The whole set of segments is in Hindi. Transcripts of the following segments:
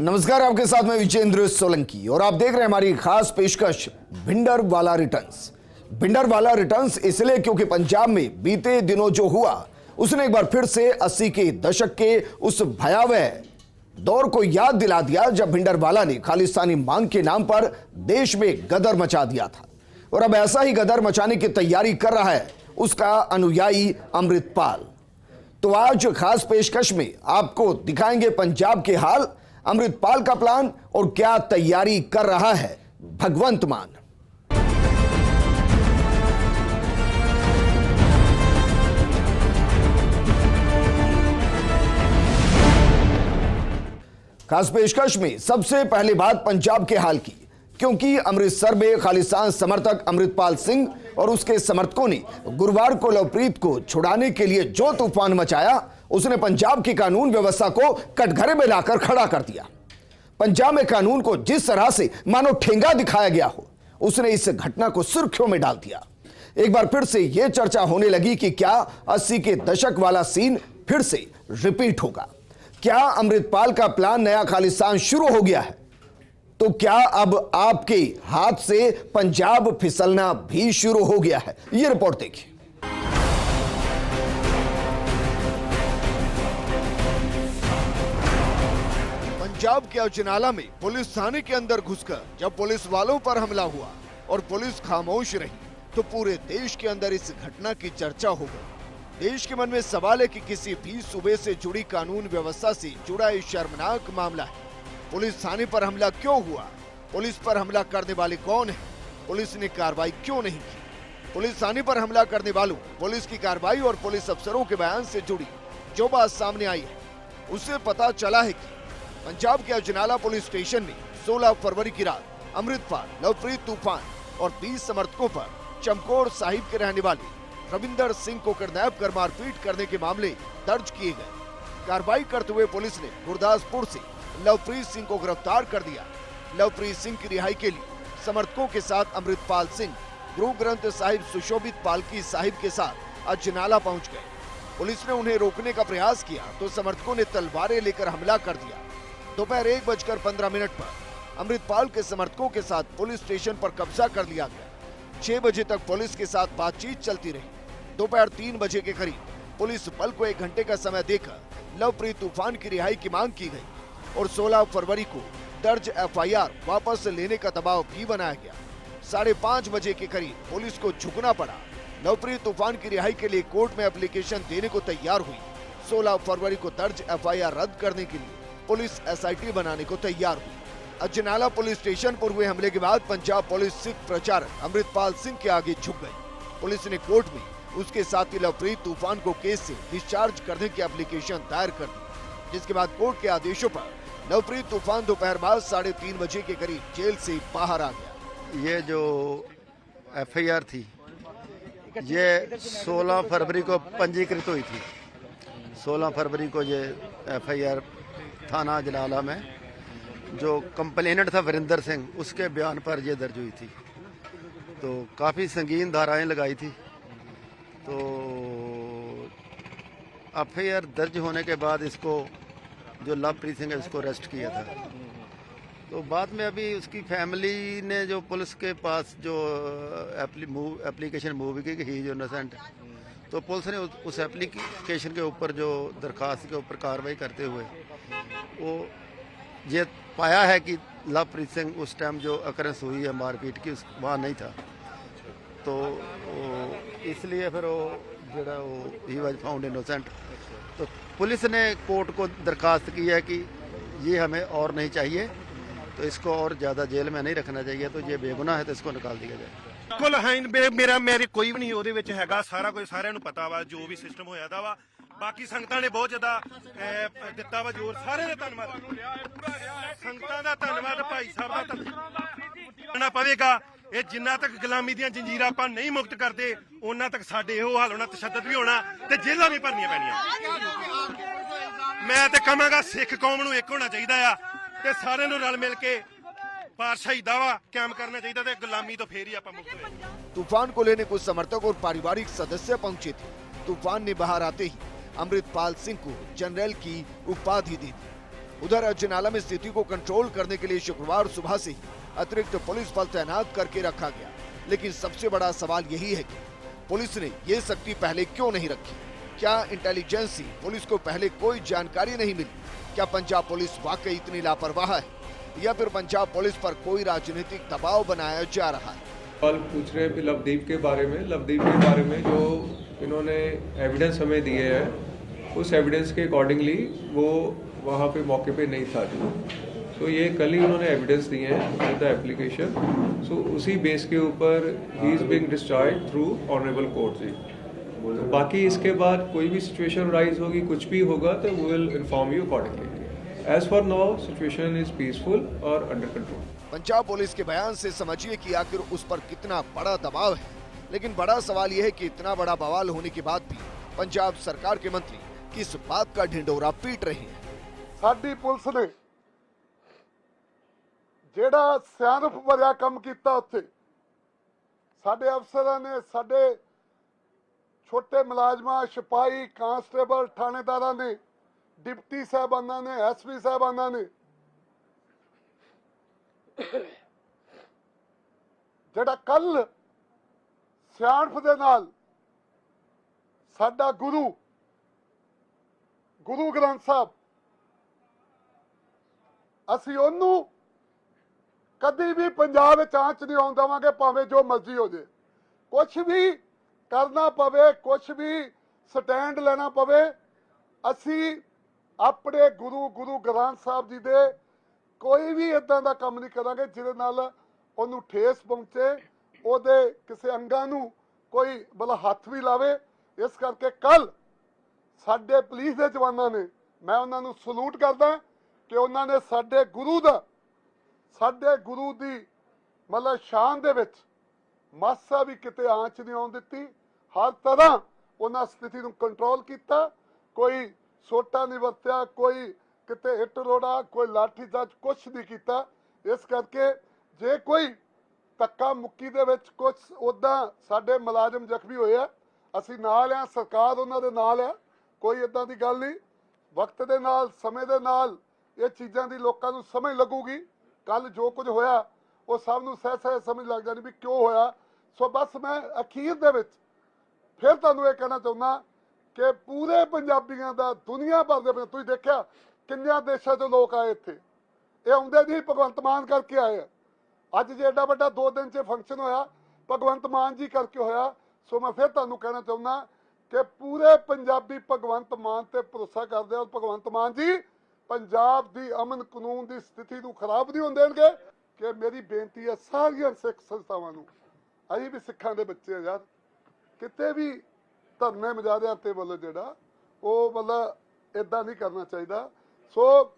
नमस्कार, आपके साथ मैं विजेंद्र सोलंकी और आप देख रहे हैं हमारी खास पेशकश भिंडरवाला रिटर्न्स। भिंडरवाला रिटर्न्स इसलिए क्योंकि पंजाब में बीते दिनों जो हुआ उसने एक बार फिर से 80 के दशक के उस भयावह दौर को याद दिला दिया जब भिंडरवाला ने खालिस्तानी मांग के नाम पर देश में गदर मचा दिया था और अब ऐसा ही गदर मचाने की तैयारी कर रहा है उसका अनुयायी अमृतपाल। तो आज खास पेशकश में आपको दिखाएंगे पंजाब के हाल, अमृतपाल का प्लान और क्या तैयारी कर रहा है भगवंत मान। खास पेशकश में सबसे पहली बात पंजाब के हाल की, क्योंकि अमृतसर में खालिस्तान समर्थक अमृतपाल सिंह और उसके समर्थकों ने गुरुवार को लवप्रीत को छुड़ाने के लिए जो तूफान मचाया उसने पंजाब की कानून व्यवस्था को कटघरे में लाकर खड़ा कर दिया। पंजाब में कानून को जिस तरह से मानो ठेंगा दिखाया गया हो उसने इस घटना को सुर्खियों में डाल दिया। एक बार फिर से यह चर्चा होने लगी कि क्या 80 के दशक वाला सीन फिर से रिपीट होगा। क्या अमृतपाल का प्लान नया खालिस्तान शुरू हो गया है? तो क्या अब आपके हाथ से पंजाब फिसलना भी शुरू हो गया है? यह रिपोर्ट देखिए। पंजाब के अजनाला में पुलिस थाने के अंदर घुसकर जब पुलिस वालों पर हमला हुआ और पुलिस खामोश रही तो पूरे देश के अंदर इस घटना की चर्चा हो गई। देश के मन में सवाल है कि किसी भी सूबे से जुड़ी कानून व्यवस्था से जुड़ा ये शर्मनाक मामला है। पुलिस थाने पर हमला क्यों हुआ? पुलिस पर हमला करने वाले कौन है? पुलिस ने कार्रवाई क्यों नहीं की? पुलिस थाने पर हमला करने वालों, पुलिस की कार्रवाई और पुलिस अफसरों के बयान से जुड़ी जो बात सामने आई है उससे पता चला है कि पंजाब के अजनाला पुलिस स्टेशन में 16 फरवरी की रात अमृतपाल, लवप्रीत तूफान और 20 समर्थकों पर चमकौर साहिब के रहने वाले रविंदर सिंह को किडनैप कर मारपीट करने के मामले दर्ज किए गए। कार्रवाई करते हुए पुलिस ने गुरदासपुर से लवप्रीत सिंह को गिरफ्तार कर दिया। लवप्रीत सिंह की रिहाई के लिए समर्थकों के साथ अमृतपाल सिंह गुरु ग्रंथ साहिब सुशोभित पालकी साहिब के साथ अजनाला पहुंच गए। पुलिस ने उन्हें रोकने का प्रयास किया तो समर्थकों ने तलवारें लेकर हमला कर दिया। दोपहर 1:15 पर अमृतपाल के समर्थकों के साथ पुलिस स्टेशन पर कब्जा कर लिया गया। 6 बजे तक पुलिस के साथ बातचीत चलती रही। दोपहर 3 बजे के करीब पुलिस बल को 1 घंटे का समय देकर लवप्रीत तूफान की रिहाई की मांग की गई और 16 फरवरी को दर्ज FIR वापस लेने का दबाव भी बनाया गया। 5:30 बजे के करीब पुलिस को झुकना पड़ा। लवप्रीत तूफान की रिहाई के लिए कोर्ट में एप्लीकेशन देने को तैयार हुई। 16 फरवरी को दर्ज FIR रद्द करने के लिए पुलिस SIT बनाने को तैयार हुई। अजनाला पुलिस स्टेशन पर हुए हमले के बाद पंजाब पुलिस सिख प्रचारक अमृतपाल सिंह के आगे झुक गई। पुलिस ने कोर्ट में उसके साथी लवप्रीत तूफान को केस से डिस्चार्ज करने की एप्लीकेशन दायर कर दी, जिसके बाद कोर्ट के आदेशों पर लवप्रीत तूफान दोपहर बाद 3:30 बजे के करीब जेल से बाहर आ गया। ये जो FIR थी ये 16 फरवरी को पंजीकृत हुई थी। 16 फरवरी को ये FIR थाना अजनाला में जो कंप्लेनेंट था वीरेंद्र सिंह, उसके बयान पर यह दर्ज हुई थी। तो काफ़ी संगीन धाराएं लगाई थी। तो FIR दर्ज होने के बाद इसको जो लवप्रीत सिंह है इसको अरेस्ट किया था। तो बाद में अभी उसकी फैमिली ने जो पुलिस के पास जो एप्लीकेशन मूव की ही जो इनोसेंट, तो पुलिस ने उस एप्लीकेशन के ऊपर जो दरखास्त के ऊपर कार्रवाई करते हुए वो ये पाया है कि लवप्रीत सिंह उस टाइम जो अकरेंस हुई है मारपीट की वहाँ नहीं था। तो इसलिए फिर वो जो ही वाज फाउंड इनोसेंट। तो पुलिस ने कोर्ट को दरखास्त की है कि ये हमें और नहीं चाहिए, तो इसको और ज़्यादा जेल में नहीं रखना चाहिए, तो ये बेगुनाह है तो इसको निकाल दिया जाए। कुल है मेरे कोई भी नहीं ਉਹਦੇ ਵਿੱਚ ਹੈਗਾ, ਸਾਰਾ ਕੋਈ ਸਾਰਿਆਂ ਨੂੰ ਪਤਾ ਵਾ ਜੋ ਵੀ ਸਿਸਟਮ ਹੋਇਆ ਦਾ ਵਾ। ਬਾਕੀ ਸੰਗਤਾਂ ਨੇ ਬਹੁਤ ਜ਼ਿਆਦਾ ਦਿੱਤਾ ਵਾ ਜ਼ੋਰ, ਸਾਰਿਆਂ ਦਾ ਧੰਨਵਾਦ। ਸੰਗਤਾਂ ਦਾ ਧੰਨਵਾਦ, ਭਾਈ ਸਾਹਿਬ ਦਾ ਧੰਨਵਾਦ ਪਵੇਗਾ। ਇਹ ਜਿੰਨਾ ਤੱਕ ਗੁਲਾਮੀ ਦੀਆਂ ਜੰਜੀਰਾਂ ਆਪਾਂ ਨਹੀਂ ਮੁਕਤ ਕਰਦੇ ਉਹਨਾਂ ਤੱਕ ਸਾਡੇ ਇਹੋ ਹਾਲ ਹੋਣਾ, ਤਸ਼ੱਦਦ ਵੀ ਹੋਣਾ ਤੇ ਜੇਲ੍ਹਾਂ ਵੀ ਭਰਨੀਆਂ ਪੈਣੀਆਂ। ਮੈਂ ਤੇ ਕਹਾਂਗਾ ਸਿੱਖ ਕੌਮ ਨੂੰ ਇੱਕ ਹੋਣਾ ਚਾਹੀਦਾ ਆ ਤੇ ਸਾਰਿਆਂ ਨੂੰ ਰਲ ਮਿਲ ਕੇ पातशाही दावा कायम करना चाहिए था। गुलामी तो फेर ही आप मुक्त हुए। तूफान को लेने कुछ समर्थक और पारिवारिक सदस्य पहुंचे थे। तूफान ने बाहर आते ही अमृतपाल सिंह को जनरल की उपाधि दी थी। उधर अजनाला में स्थिति को कंट्रोल करने के लिए शुक्रवार सुबह से ही अतिरिक्त पुलिस बल तैनात करके रखा गया, लेकिन सबसे बड़ा सवाल यही है कि पुलिस ने ये सख्ती पहले क्यों नहीं रखी? क्या इंटेलिजेंसी पुलिस को पहले कोई जानकारी नहीं मिली? क्या पंजाब पुलिस वाकई इतनी लापरवाह है या फिर पंजाब पुलिस पर कोई राजनीतिक दबाव बनाया जा रहा है? सवाल पूछ रहे हैं लवदीप के बारे में जो इन्होंने एविडेंस हमें दिए हैं, उस एविडेंस के अकॉर्डिंगली वो वहाँ पे मौके पे नहीं था जी। तो ये कल ही उन्होंने एविडेंस दिए हैं विद द एप्लीकेशन, सो उसी बेस के ऊपर ही is being discharged through honourable court ji. तो बाकी इसके बाद कोई भी सिचुएशन राइज होगी, कुछ भी होगा तो we will inform you accordingly. As for now situation is peaceful और अंडर कंट्रोल। पंजाब पुलिस के बयान से समझिए कि आखिर उस पर कितना बड़ा दबाव है, लेकिन बड़ा सवाल यह है कि इतना बड़ा बवाल होने के बाद भी पंजाब सरकार के मंत्री किस बात का ढिंडोरा पीट रहे हैं। साडी पुलिस ने जेड़ा सियानप भरिया काम किया, उत्थे साडे अफसरां ने, साडे छोटे मुलाजमां, सिपाही, कांस्टेबल, थानेदारां ने, डिप्टी साहबाना ने, एसपी साहबाना ने जेड़ा कल सियानप दे नाल साडा गुरु ग्रंथ साहब, ਅਸੀਂ ਉਹਨੂੰ कभी भी पंजाब ਵਿੱਚ ਆਂਚ नहीं ਆਉਣ ਦੇਵਾਂਗੇ, ਭਾਵੇਂ ਜੋ ਮਰਜ਼ੀ ਹੋ ਜੇ, ਕੁਛ ਵੀ ਕਰਨਾ ਪਵੇ, ਕੁਛ ਵੀ ਸਟੈਂਡ ਲੈਣਾ ਪਵੇ, ਅਸੀਂ ਆਪਣੇ ਗੁਰੂ ਗ੍ਰੰਥ ਸਾਹਿਬ ਜੀ ਦੇ ਕੋਈ ਵੀ ਇਦਾਂ ਦਾ ਕੰਮ ਨਹੀਂ ਕਰਾਂਗੇ ਜਿਹਦੇ ਨਾਲ ਉਹਨੂੰ ਠੇਸ ਪਹੁੰਚੇ, ਉਹਦੇ ਕਿਸੇ ਅੰਗਾਂ ਨੂੰ ਕੋਈ ਬਲਾ ਹੱਥ ਵੀ ਲਾਵੇ। ਇਸ ਕਰਕੇ ਕੱਲ ਸਾਡੇ ਪੁਲਿਸ ਦੇ ਜਵਾਨਾਂ ਨੇ, ਮੈਂ ਉਹਨਾਂ ਨੂੰ ਸਲੂਟ ਕਰਦਾ ਕਿ ਉਹਨਾਂ ਨੇ ਸਾਡੇ ਗੁਰੂ ਦੀ ਮਤਲਬ ਸ਼ਾਨ ਦੇ ਵਿੱਚ ਮਾਸਾ ਵੀ ਕਿਤੇ ਆਂਚ ਨਹੀਂ ਆਉਣ ਦਿੱਤੀ। ਹਰ ਤਰ੍ਹਾਂ ਉਹਨਾਂ ਸਥਿਤੀ ਨੂੰ ਕੰਟਰੋਲ ਕੀਤਾ, ਕੋਈ ਸੋਟਾ ਨਹੀਂ ਵਰਤਿਆ, ਕੋਈ ਕਿਤੇ ਇੱਟ ਰੋੜਾ, ਕੋਈ ਲਾਠੀ ਚਾਰਜ ਕੁਛ ਨਹੀਂ ਕੀਤਾ। ਇਸ ਕਰਕੇ ਜੇ ਕੋਈ ਧੱਕਾ ਮੁੱਕੀ ਦੇ ਵਿੱਚ ਕੁਛ ਉੱਦਾਂ ਸਾਡੇ ਮੁਲਾਜ਼ਮ ਜ਼ਖਮੀ ਹੋਏ ਆ, ਅਸੀਂ ਨਾਲ ਆ, ਸਰਕਾਰ ਉਹਨਾਂ ਦੇ ਨਾਲ ਆ, ਕੋਈ ਇੱਦਾਂ ਦੀ ਗੱਲ ਨਹੀਂ। ਵਕਤ ਦੇ ਨਾਲ, ਸਮੇਂ ਦੇ ਨਾਲ ਇਹ ਚੀਜ਼ਾਂ ਦੀ ਲੋਕਾਂ ਨੂੰ ਸਮਝ ਲੱਗੂਗੀ। ਕੱਲ ਜੋ ਕੁਝ ਹੋਇਆ ਉਹ ਸਭ ਨੂੰ ਸਹਿ ਸਮਝ ਲੱਗ ਜਾਣੀ ਵੀ ਕਿਉਂ ਹੋਇਆ। ਸੋ ਬਸ ਮੈਂ ਅਖੀਰ ਦੇ ਵਿੱਚ ਫਿਰ ਤੁਹਾਨੂੰ ਇਹ ਕਹਿਣਾ ਚਾਹੁੰਦਾ ਕਿ ਪੂਰੇ ਪੰਜਾਬੀਆਂ ਦਾ, ਦੁਨੀਆ ਭਰ ਦੇ, ਤੁਸੀਂ ਦੇਖਿਆ ਕਿੰਨਿਆਂ ਦੇਸ਼ਾਂ ਤੋਂ ਲੋਕ ਆਏ ਇੱਥੇ, ਇਹ ਆਉਂਦੇ ਨਹੀਂ ਭਗਵੰਤ ਮਾਨ ਕਰਕੇ ਆਏ ਆ। ਅੱਜ ਜੇ ਐਡਾ ਵੱਡਾ 2 ਦਿਨ 'ਚ ਫੰਕਸ਼ਨ ਹੋਇਆ, ਭਗਵੰਤ ਮਾਨ ਜੀ ਕਰਕੇ ਹੋਇਆ। ਸੋ ਮੈਂ ਫਿਰ ਤੁਹਾਨੂੰ ਕਹਿਣਾ ਚਾਹੁੰਦਾ ਕਿ ਪੂਰੇ ਪੰਜਾਬੀ ਭਗਵੰਤ ਮਾਨ ਤੇ ਭਰੋਸਾ ਕਰਦੇ ਆ। ਭਗਵੰਤ ਮਾਨ ਜੀ ਪੰਜਾਬ ਦੀ ਅਮਨ ਕਾਨੂੰਨ ਦੀ ਸਥਿਤੀ ਨੂੰ ਖਰਾਬ ਨਹੀਂ ਹੋਣ ਦੇਣਗੇ। ਕਿ ਮੇਰੀ ਬੇਨਤੀ ਹੈ ਸਾਰੀਆਂ ਸਿੱਖ ਸੰਸਥਾਵਾਂ ਨੂੰ, ਅਸੀਂ ਵੀ ਸਿੱਖਾਂ ਦੇ ਬੱਚੇ ਆ ਯਾਰ, ਕਿਤੇ ਵੀ ਧਰਨੇ ਮੁਜ਼ਾਹਰਿਆਂ ਤੇ ਵੱਲੋਂ ਜਿਹੜਾ ਉਹ ਮਤਲਬ ਇਦਾਂ ਨਹੀਂ ਕਰਨਾ ਚਾਹੀਦਾ। ਸੋ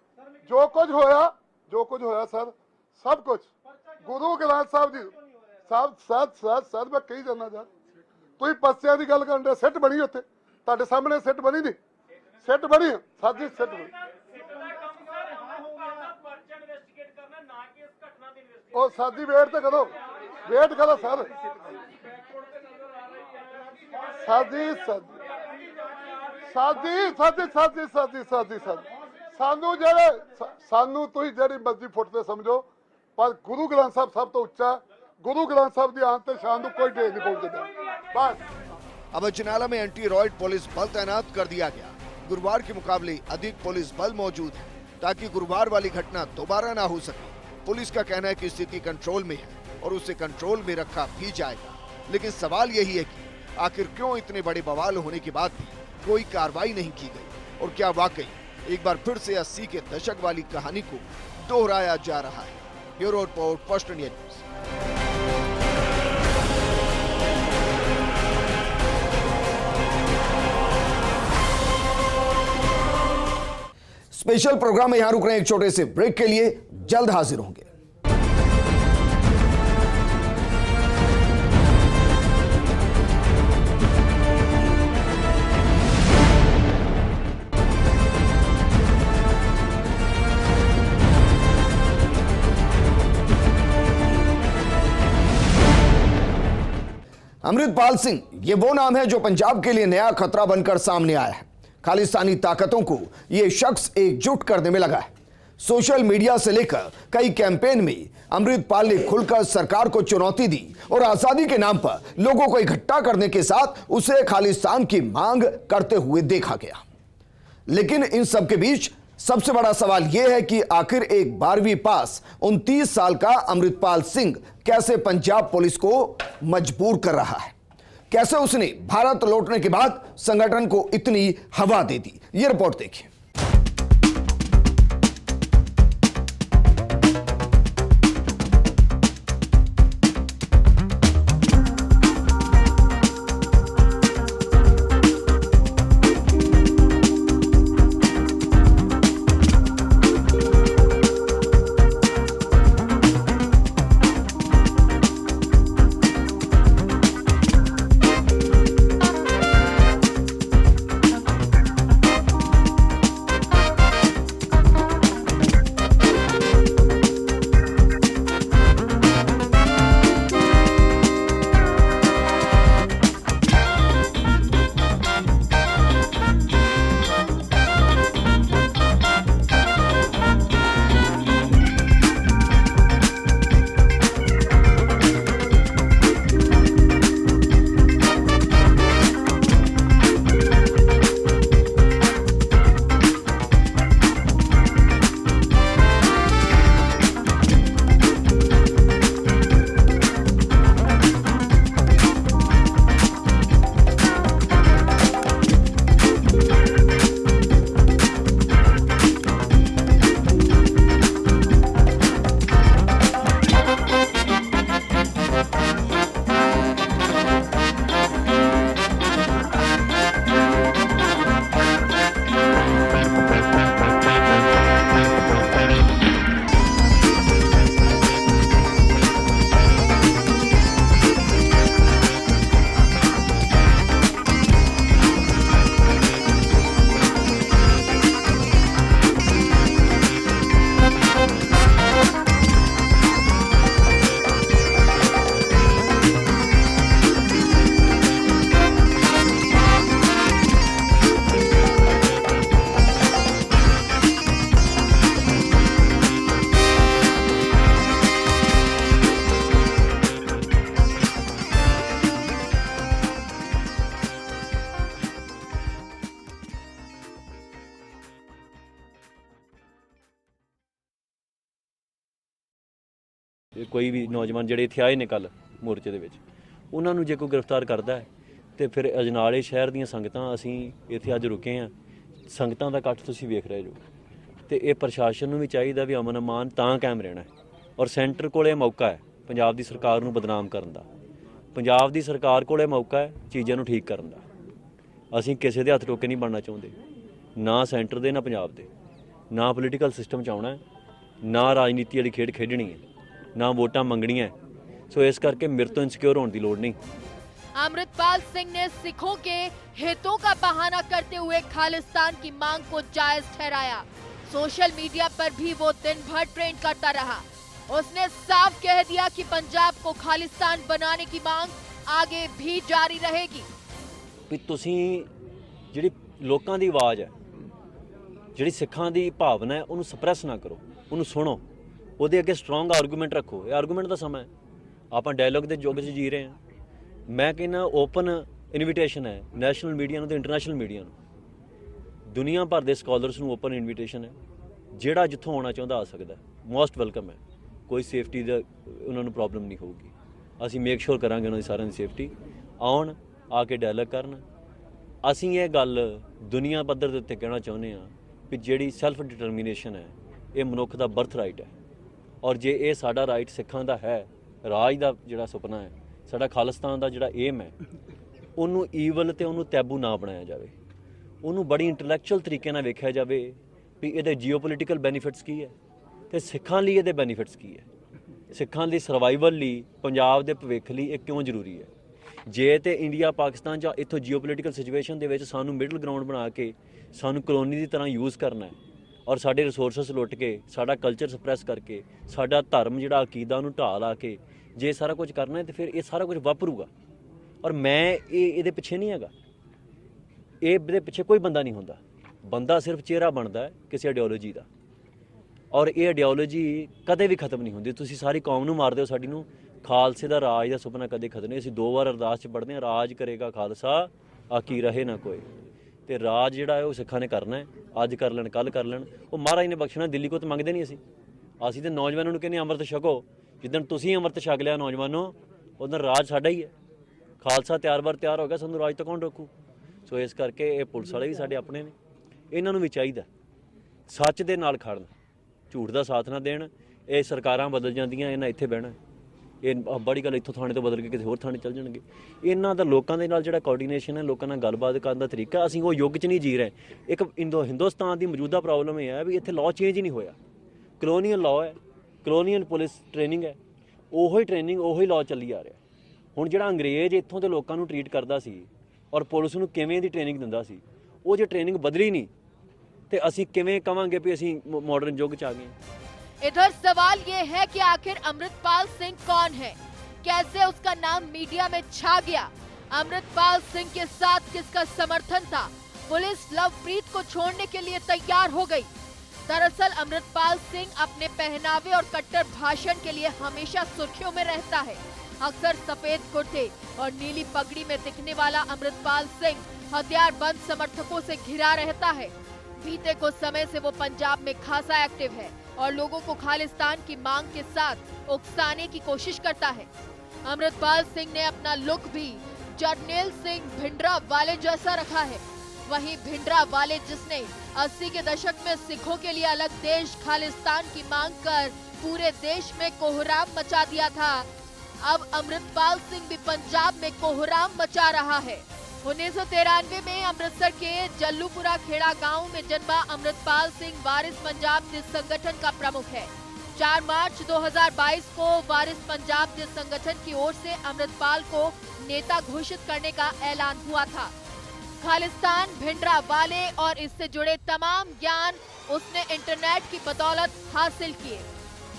ਜੋ ਕੁਝ ਹੋਇਆ ਸਰ, ਸਭ ਕੁਝ ਗੁਰੂ ਗ੍ਰੰਥ ਸਾਹਿਬ ਜੀ ਸਰ ਮੈਂ ਕਹੀ ਜਾਂਦਾ ਯਾਰ, ਤੁਸੀਂ ਪਰਚਿਆਂ ਦੀ ਗੱਲ ਕਰਨ ਦੇ, ਸਿੱਟ ਬਣੀ ਉੱਥੇ ਤੁਹਾਡੇ ਸਾਹਮਣੇ, ਸਿੱਟ ਬਣੀ ਨਹੀਂ, ਸਿੱਟ ਬਣੀ ਸਰ ਜੀ, ਸਿੱਟ ਬਣੀ। ਉਹ ਸਾਡੀ ਵੇਟ ਤੇ ਕਰੋ, ਵੇਟ ਕਰੋ ਸਰ, ਸਾਨੂੰ ਤੁਸੀਂ ਜਿਹੜੀ ਮਰਜ਼ੀ ਫੁੱਟ ਤੇ ਸਮਝੋ, ਪਰ ਗੁਰੂ ਗ੍ਰੰਥ ਸਾਹਿਬ ਸਭ ਤੋਂ ਉੱਚਾ। गुरु ग्रंथ साहब की आन ते शान कोई ढेर नहीं पहुंचता। बस अब अजनाला में एंटी रॉयड पुलिस बल तैनात कर दिया गया। गुरुवार के मुकाबले अधिक पुलिस बल मौजूद है ताकि गुरुवार वाली घटना दोबारा ना हो सके। पुलिस का कहना है कि स्थिति कंट्रोल में है और उसे कंट्रोल में रखा भी जाएगा, लेकिन सवाल यही है कि आखिर क्यों इतने बड़े बवाल होने के बाद भी कोई कार्रवाई नहीं की गई, और क्या वाकई एक बार फिर से 80 के दशक वाली कहानी को दोहराया जा रहा है। Bureau report, first India news. Special programme में यहां रुक रहे हैं एक छोटे से ब्रेक के लिए, जल्द हाजिर होंगे। अमृतपाल सिंह ये वो नाम है जो पंजाब के लिए नया खतरा बनकर सामने आया है। खालिस्तानी ताकतों को यह शख्स एकजुट करने में लगा है। सोशल मीडिया से लेकर कई कैंपेन में अमृतपाल ने खुलकर सरकार को चुनौती दी और आजादी के नाम पर लोगों को इकट्ठा करने के साथ उसे खालिस्तान की मांग करते हुए देखा गया। लेकिन इन सब के बीच सबसे बड़ा सवाल यह है कि आखिर एक 12वीं पास 29 साल का अमृतपाल सिंह कैसे पंजाब पुलिस को मजबूर कर रहा है, कैसे उसने भारत लौटने के बाद संगठन को इतनी हवा दे दी। यह रिपोर्ट देखिए। कोई भी नौजवान ਜਿਹੜੇ ਇੱਥੇ ਆਏ ਨੇ ਕੱਲ ਮੋਰਚੇ ਦੇ ਵਿੱਚ ਉਹਨਾਂ ਨੂੰ ਜੇ ਕੋਈ ਗ੍ਰਿਫਤਾਰ ਕਰਦਾ ਹੈ ਤੇ ਫਿਰ ਅਜਨਾਲੇ ਸ਼ਹਿਰ ਦੀਆਂ ਸੰਗਤਾਂ ਅਸੀਂ ਇੱਥੇ ਅੱਜ ਰੁਕੇ ਹਾਂ। ਸੰਗਤਾਂ ਦਾ ਇਕੱਠ ਤੁਸੀਂ ਵੇਖ ਰਹੇ ਜੋ ਤੇ ਇਹ ਪ੍ਰਸ਼ਾਸਨ ਨੂੰ ਵੀ ਚਾਹੀਦਾ ਵੀ ਅਮਨ ਅਮਾਨ ਤਾਂ ਕਾਇਮ ਰਹਿਣਾ ਹੈ ਔਰ ਸੈਂਟਰ ਕੋਲੇ ਮੌਕਾ ਹੈ ਪੰਜਾਬ ਦੀ ਸਰਕਾਰ ਨੂੰ ਬਦਨਾਮ ਕਰਨ ਦਾ। ਪੰਜਾਬ ਦੀ ਸਰਕਾਰ ਕੋਲੇ ਮੌਕਾ ਹੈ ਚੀਜ਼ਾਂ ਨੂੰ ਠੀਕ ਕਰਨ ਦਾ। ਅਸੀਂ ਕਿਸੇ ਦੇ ਹੱਥ ਟੋਕੇ ਨਹੀਂ ਬਣਨਾ ਚਾਹੁੰਦੇ, ਨਾ ਸੈਂਟਰ ਦੇ ਨਾ ਪੰਜਾਬ ਦੇ, ਨਾ ਪੋਲੀਟੀਕਲ ਸਿਸਟਮ 'ਚ ਆਉਣਾ, ਨਾ ਰਾਜਨੀਤੀ ਵਾਲੀ ਖੇਡ ਖੇਡਣੀ ਹੈ, ना वोटा मंगनियां। सो इस करके मेरे तो इनसिक्योर होने की लोड़ नहीं। अमृतपाल सिंह ने सिखों के हितों का बहाना करते हुए खालिस्तान की मांग को जायज ठहराया। सोशल मीडिया पर भी वो दिन भर ट्रेंड करता रहा। उसने साफ कह दिया कि पंजाब को खालिस्तान बनाने की मांग आगे भी जारी रहेगी। भी तुसी जिहड़ी लोकां दी आवाज़ है, जिहड़ी सिखां दी भावना है, उन्होंने सप्रेस ना करो, उन्होंने सुनो, ਉਹਦੇ ਅੱਗੇ ਸਟਰੋਂਗ ਆਰਗੂਮੈਂਟ ਰੱਖੋ। ਇਹ ਆਰਗੂਮੈਂਟ ਦਾ ਸਮਾਂ ਹੈ, ਆਪਾਂ ਡਾਇਲੌਗ ਦੇ ਯੁੱਗ 'ਚ ਜੀ ਰਹੇ ਹਾਂ। ਮੈਂ ਕਹਿੰਦਾ ਓਪਨ ਇਨਵੀਟੇਸ਼ਨ ਹੈ ਨੈਸ਼ਨਲ ਮੀਡੀਆ ਨੂੰ ਤੇ ਇੰਟਰਨੈਸ਼ਨਲ ਮੀਡੀਆ ਨੂੰ, ਦੁਨੀਆ ਭਰ ਦੇ ਸਕਾਲਰਸ ਨੂੰ ਓਪਨ ਇਨਵੀਟੇਸ਼ਨ ਹੈ। ਜਿਹੜਾ ਜਿੱਥੋਂ ਆਉਣਾ ਚਾਹੁੰਦਾ ਆ ਸਕਦਾ, ਮੋਸਟ ਵੈਲਕਮ ਹੈ। ਕੋਈ ਸੇਫਟੀ ਦਾ ਉਹਨਾਂ ਨੂੰ ਪ੍ਰੋਬਲਮ ਨਹੀਂ ਹੋਊਗੀ। ਅਸੀਂ ਮੇਕ ਸ਼ੋਰ ਕਰਾਂਗੇ ਉਹਨਾਂ ਦੀ ਸਾਰਿਆਂ ਦੀ ਸੇਫਟੀ। ਆਉਣ, ਆ ਕੇ ਡਾਇਲੌਗ ਕਰਨ। ਅਸੀਂ ਇਹ ਗੱਲ ਦੁਨੀਆ ਪੱਧਰ ਦੇ ਉੱਤੇ ਕਹਿਣਾ ਚਾਹੁੰਦੇ ਹਾਂ ਵੀ ਜਿਹੜੀ ਸੈਲਫ ਡਿਟਰਮੀਨੇਸ਼ਨ ਹੈ ਇਹ ਮਨੁੱਖ ਦਾ ਬਰਥ ਰਾਈਟ ਹੈ। ਔਰ ਜੇ ਇਹ ਸਾਡਾ ਰਾਈਟ ਸਿੱਖਾਂ ਦਾ ਹੈ, ਰਾਜ ਦਾ ਜਿਹੜਾ ਸੁਪਨਾ ਹੈ, ਸਾਡਾ ਖਾਲਿਸਤਾਨ ਦਾ ਜਿਹੜਾ ਏਮ ਹੈ, ਉਹਨੂੰ ਈਵਲ ਤੇ ਉਹਨੂੰ ਤੈਬੂ ਨਾ ਬਣਾਇਆ ਜਾਵੇ। ਉਹਨੂੰ ਬੜੀ ਇੰਟੈਲੈਕਚੁਅਲ ਤਰੀਕੇ ਨਾਲ ਵੇਖਿਆ ਜਾਵੇ ਵੀ ਇਹਦੇ ਜੀਓਪੋਲੀਟੀਕਲ ਬੈਨੀਫਿਟਸ ਕੀ ਹੈ ਤੇ ਸਿੱਖਾਂ ਲਈ ਇਹਦੇ ਬੈਨੀਫਿਟਸ ਕੀ ਹੈ। ਸਿੱਖਾਂ ਦੀ ਸਰਵਾਈਵਲ ਲਈ, ਪੰਜਾਬ ਦੇ ਭਵਿੱਖ ਲਈ ਇਹ ਕਿਉਂ ਜ਼ਰੂਰੀ ਹੈ। ਜੇ ਤੇ ਇੰਡੀਆ ਪਾਕਿਸਤਾਨ ਜਾਂ ਇੱਥੋਂ ਜੀਓਪੋਲੀਟੀਕਲ ਸਿਚੁਏਸ਼ਨ ਦੇ ਵਿੱਚ ਸਾਨੂੰ ਮਿਡਲ ਗਰਾਊਂਡ ਬਣਾ ਕੇ ਸਾਨੂੰ ਕਲੋਨੀ ਦੀ ਤਰ੍ਹਾਂ ਯੂਜ਼ ਕਰਨਾ ਹੈ ਔਰ ਸਾਡੇ ਰਿਸੋਰਸਸ ਲੁੱਟ ਕੇ, ਸਾਡਾ ਕਲਚਰ ਸਪਰੈਸ ਕਰਕੇ, ਸਾਡਾ ਧਰਮ ਜਿਹੜਾ ਅਕੀਦਾ ਉਹਨੂੰ ਢਾਹ ਲਾ ਕੇ ਜੇ ਸਾਰਾ ਕੁਝ ਕਰਨਾ ਹੈ ਤੇ ਫਿਰ ਇਹ ਸਾਰਾ ਕੁਝ ਵਾਪਰੂਗਾ। ਔਰ ਮੈਂ ਇਹਦੇ ਪਿੱਛੇ ਨਹੀਂ ਹੈਗਾ। ਇਹਦੇ ਪਿੱਛੇ ਕੋਈ ਬੰਦਾ ਨਹੀਂ ਹੁੰਦਾ। ਬੰਦਾ ਸਿਰਫ ਚਿਹਰਾ ਬਣਦਾ ਹੈ ਕਿਸੇ ਆਈਡੀਓਲੋਜੀ ਦਾ। ਔਰ ਇਹ ਆਈਡੀਓਲੋਜੀ ਕਦੇ ਵੀ ਖਤਮ ਨਹੀਂ ਹੁੰਦੀ। ਤੁਸੀਂ ਸਾਰੀ ਕੌਮ ਨੂੰ ਮਾਰਦੇ ਹੋ, ਸਾਡੀ ਨੂੰ। ਖਾਲਸੇ ਦਾ ਰਾਜ ਦਾ ਸੁਪਨਾ ਕਦੇ ਖਤਮ ਨਹੀਂ। ਅਸੀਂ 2 ਵਾਰ ਅਰਦਾਸ 'ਚ ਪੜ੍ਹਦੇ ਹਾਂ, ਰਾਜ ਕਰੇਗਾ ਖਾਲਸਾ ਆਕੀ ਰਹੇ ਨਾ ਕੋਈ। ਤੇ ਰਾਜ ਜਿਹੜਾ ਹੈ ਉਹ ਸਿੱਖਾਂ ਨੇ ਕਰਨਾ ਹੈ, ਅੱਜ ਕਰ ਲੈਣ ਕੱਲ ਕਰ ਲੈਣ। ਉਹ ਮਹਾਰਾਜ ਨੇ ਬਖਸ਼ਣਾ, ਦਿੱਲੀ ਕੋ ਤਾਂ ਮੰਗਦੇ ਨਹੀਂ ਅਸੀਂ ਤਾਂ ਨੌਜਵਾਨਾਂ ਨੂੰ ਕਹਿੰਦੇ ਅੰਮ੍ਰਿਤ ਛਕੋ। ਜਿੱਦਣ ਤੁਸੀਂ ਅੰਮ੍ਰਿਤ ਛਕ ਲਿਆ ਨੌਜਵਾਨੋ, ਉਦੋਂ ਰਾਜ ਸਾਡਾ ਹੀ ਹੈ। ਖਾਲਸਾ ਤਿਆਰ ਹੋ ਗਿਆ, ਸਾਨੂੰ ਰਾਜ ਤੋਂ ਕੌਣ ਰੋਕੂ। ਸੋ ਇਸ ਕਰਕੇ ਇਹ ਪੁਲਿਸ ਵਾਲੇ ਵੀ ਸਾਡੇ ਆਪਣੇ ਨੇ, ਇਹਨਾਂ ਨੂੰ ਵੀ ਚਾਹੀਦਾ ਸੱਚ ਦੇ ਨਾਲ ਖੜਨ, ਝੂਠ ਦਾ ਸਾਥ ਨਾ ਦੇਣ। ਇਹ ਸਰਕਾਰਾਂ ਬਦਲ ਜਾਂਦੀਆਂ, ਇਹਨਾਂ ਇੱਥੇ ਬਹਿਣਾ। ਇਹ ਬੜੀ ਗੱਲ, ਇੱਥੋਂ ਥਾਣੇ ਤੋਂ ਬਦਲ ਕੇ ਕਿਸੇ ਹੋਰ ਥਾਣੇ ਚੱਲ ਜਾਣਗੇ। ਇਹਨਾਂ ਦਾ ਲੋਕਾਂ ਦੇ ਨਾਲ ਜਿਹੜਾ ਕੋਆਰਡੀਨੇਸ਼ਨ ਹੈ, ਲੋਕਾਂ ਨਾਲ ਗੱਲਬਾਤ ਕਰਨ ਦਾ ਤਰੀਕਾ, ਅਸੀਂ ਉਹ ਯੁੱਗ 'ਚ ਨਹੀਂ ਜੀ ਰਹੇ। ਇੱਕ ਹਿੰਦੁਸਤਾਨ ਦੀ ਮੌਜੂਦਾ ਪ੍ਰੋਬਲਮ ਇਹ ਹੈ ਵੀ ਇੱਥੇ ਲਾਅ ਚੇਂਜ ਹੀ ਨਹੀਂ ਹੋਇਆ। ਕਲੋਨੀਅਲ ਲਾਅ ਹੈ, ਕਲੋਨੀਅਲ ਪੁਲਿਸ ਟ੍ਰੇਨਿੰਗ ਹੈ, ਉਹੀ ਟ੍ਰੇਨਿੰਗ ਉਹੀ ਲਾਅ ਚੱਲੀ ਆ ਰਿਹਾ। ਹੁਣ ਜਿਹੜਾ ਅੰਗਰੇਜ਼ ਇੱਥੋਂ ਦੇ ਲੋਕਾਂ ਨੂੰ ਟਰੀਟ ਕਰਦਾ ਸੀ ਔਰ ਪੁਲਿਸ ਨੂੰ ਕਿਵੇਂ ਦੀ ਟ੍ਰੇਨਿੰਗ ਦਿੰਦਾ ਸੀ, ਉਹ ਜੇ ਟ੍ਰੇਨਿੰਗ ਬਦਲੀ ਨਹੀਂ ਤੇ ਅਸੀਂ ਕਿਵੇਂ ਕਵਾਂਗੇ ਵੀ ਅਸੀਂ ਮਾਡਰਨ युग ਚ आ गए। इधर सवाल ये है कि आखिर अमृतपाल सिंह कौन है, कैसे उसका नाम मीडिया में छा गया, अमृतपाल सिंह के साथ किसका समर्थन था, पुलिस लवप्रीत को छोड़ने के लिए तैयार हो गई। दरअसल अमृतपाल सिंह अपने पहनावे और कट्टर भाषण के लिए हमेशा सुर्खियों में रहता है। अक्सर सफेद कुर्ते और नीली पगड़ी में दिखने वाला अमृतपाल सिंह हथियारबंद समर्थकों से घिरा रहता है। बीते कुछ समय से वो पंजाब में खासा एक्टिव है और लोगों को खालिस्तान की मांग के साथ उकसाने की कोशिश करता है। अमृतपाल सिंह ने अपना लुक भी जरनैल सिंह भिंडरावाले जैसा रखा है। वहीं भिंडरावाले जिसने 80 के दशक में सिखों के लिए अलग देश खालिस्तान की मांग कर पूरे देश में कोहराम मचा दिया था, अब अमृतपाल सिंह भी पंजाब में कोहराम मचा रहा है। 1993 में अमृतसर के जल्लूपुरा खेड़ा गांव में जन्मा अमृतपाल सिंह वारिस पंजाब जिस संगठन का प्रमुख है। 4 मार्च 2022 को वारिस पंजाब जिस संगठन की ओर से अमृतपाल को नेता घोषित करने का ऐलान हुआ था। खालिस्तान, भिंडरावाले और इससे जुड़े तमाम ज्ञान उसने इंटरनेट की बदौलत हासिल किए।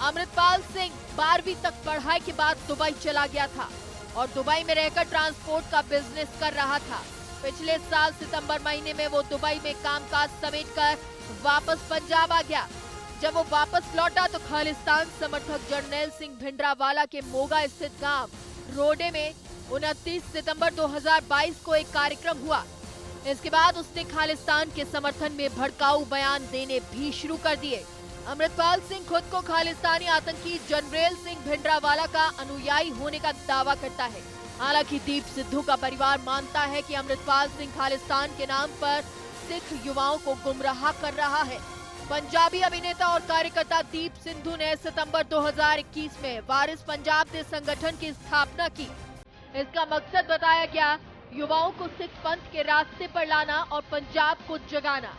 अमृतपाल सिंह 12वीं तक पढ़ाई के बाद दुबई चला गया था और दुबई में रहकर ट्रांसपोर्ट का बिजनेस कर रहा था। पिछले साल सितंबर महीने में वो दुबई में कामकाज समेटकर वापस पंजाब आ गया। जब वो वापस लौटा तो खालिस्तान समर्थक जरनैल सिंह भिंडरावाला के मोगा स्थित गांव रोडे में 29 सितंबर 2022 को एक कार्यक्रम हुआ। इसके बाद उसने खालिस्तान के समर्थन में भड़काऊ बयान देने भी शुरू कर दिए। अमृतपाल सिंह खुद को खालिस्तानी आतंकी जरनैल सिंह भिंडरावाला का अनुयायी होने का दावा करता है। हालांकि दीप सिद्धू का परिवार मानता है कि अमृतपाल सिंह खालिस्तान के नाम पर सिख युवाओं को गुमराह कर रहा है। पंजाबी अभिनेता और कार्यकर्ता दीप सिद्धू ने सितंबर 2021 में वारिस पंजाब के संगठन की स्थापना की। इसका मकसद बताया गया युवाओं को सिख पंथ के रास्ते पर लाना और पंजाब को जगाना।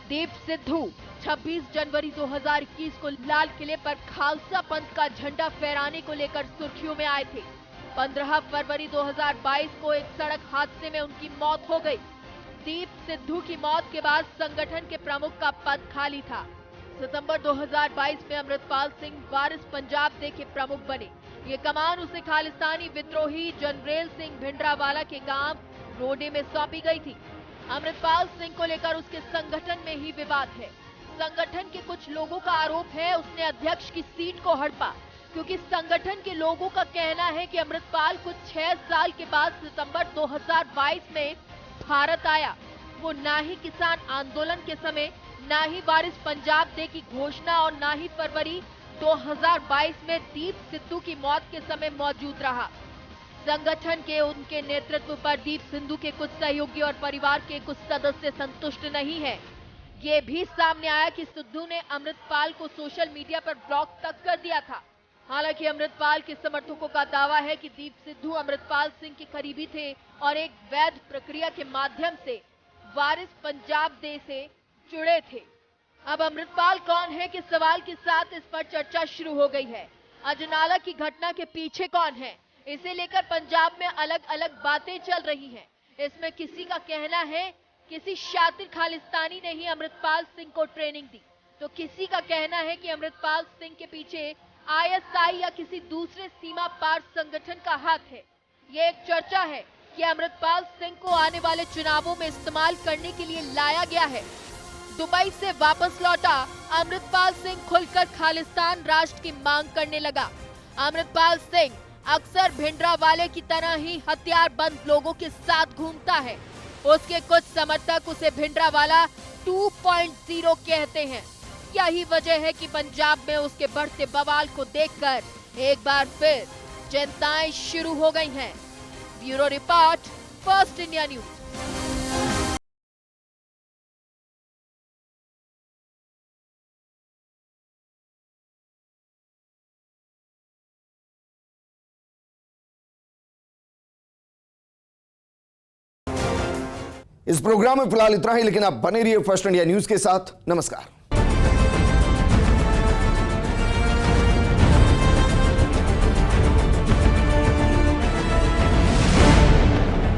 दीप सिद्धू 26 जनवरी 2021 को लाल किले पर खालसा पंथ का झंडा फहराने को लेकर सुर्खियों में आए थे। 15 फरवरी 2022 को एक सड़क हादसे में उनकी मौत हो गई। दीप सिद्धू की मौत के बाद संगठन के प्रमुख का पद खाली था। सितंबर 2022 में अमृतपाल सिंह वारिस पंजाब डे के प्रमुख बने। ये कमान उसे खालिस्तानी विद्रोही जरनैल सिंह भिंडरावाला के गांव रोडे में सौंपी गई थी। अमृतपाल सिंह को लेकर उसके संगठन में ही विवाद है। संगठन के कुछ लोगों का आरोप है उसने अध्यक्ष की सीट को हड़पा, क्योंकि संगठन के लोगों का कहना है कि अमृतपाल कुछ 6 साल के बाद सितंबर 2022 में भारत आया। वो ना ही किसान आंदोलन के समय, ना ही वारिस पंजाब डे की घोषणा और ना ही फरवरी 2022 में दीप सिद्धू की मौत के समय मौजूद रहा। संगठन के उनके नेतृत्व पर दीप सिद्धू के कुछ सहयोगी और परिवार के कुछ सदस्य संतुष्ट नहीं है। ये भी सामने आया कि सिद्धू ने अमृतपाल को सोशल मीडिया पर ब्लॉक तक कर दिया था। हालांकि अमृतपाल के समर्थकों का दावा है कि दीप सिद्धू अमृतपाल सिंह के करीबी थे और एक वैध प्रक्रिया के माध्यम से वारिस पंजाब डे से जुड़े थे। अब अमृतपाल कौन है के सवाल के साथ इस पर चर्चा शुरू हो गई है। अजनाला की घटना के पीछे कौन है, इसे लेकर पंजाब में अलग अलग बातें चल रही हैं। इसमें किसी का कहना है किसी शातिर खालिस्तानी ने ही अमृतपाल सिंह को ट्रेनिंग दी, तो किसी का कहना है कि अमृतपाल सिंह के पीछे ISI या किसी दूसरे सीमा पार संगठन का हाथ है। ये एक चर्चा है कि अमृतपाल सिंह को आने वाले चुनावों में इस्तेमाल करने के लिए लाया गया है। दुबई से वापस लौटा अमृतपाल सिंह खुलकर खालिस्तान राष्ट्र की मांग करने लगा। अमृतपाल सिंह अक्सर भिंडरावाले की तरह ही हथियारबंद लोगों के साथ घूमता है। उसके कुछ समर्थक उसे भिंडरावाला 2.0 कहते हैं। यही वजह है कि पंजाब में उसके बढ़ते बवाल को देखकर एक बार फिर चिंताएं शुरू हो गई हैं। Bureau report, first India news. इस प्रोग्राम में फिलहाल इतना ही, लेकिन आप बने रहिए फर्स्ट इंडिया न्यूज के साथ। नमस्कार।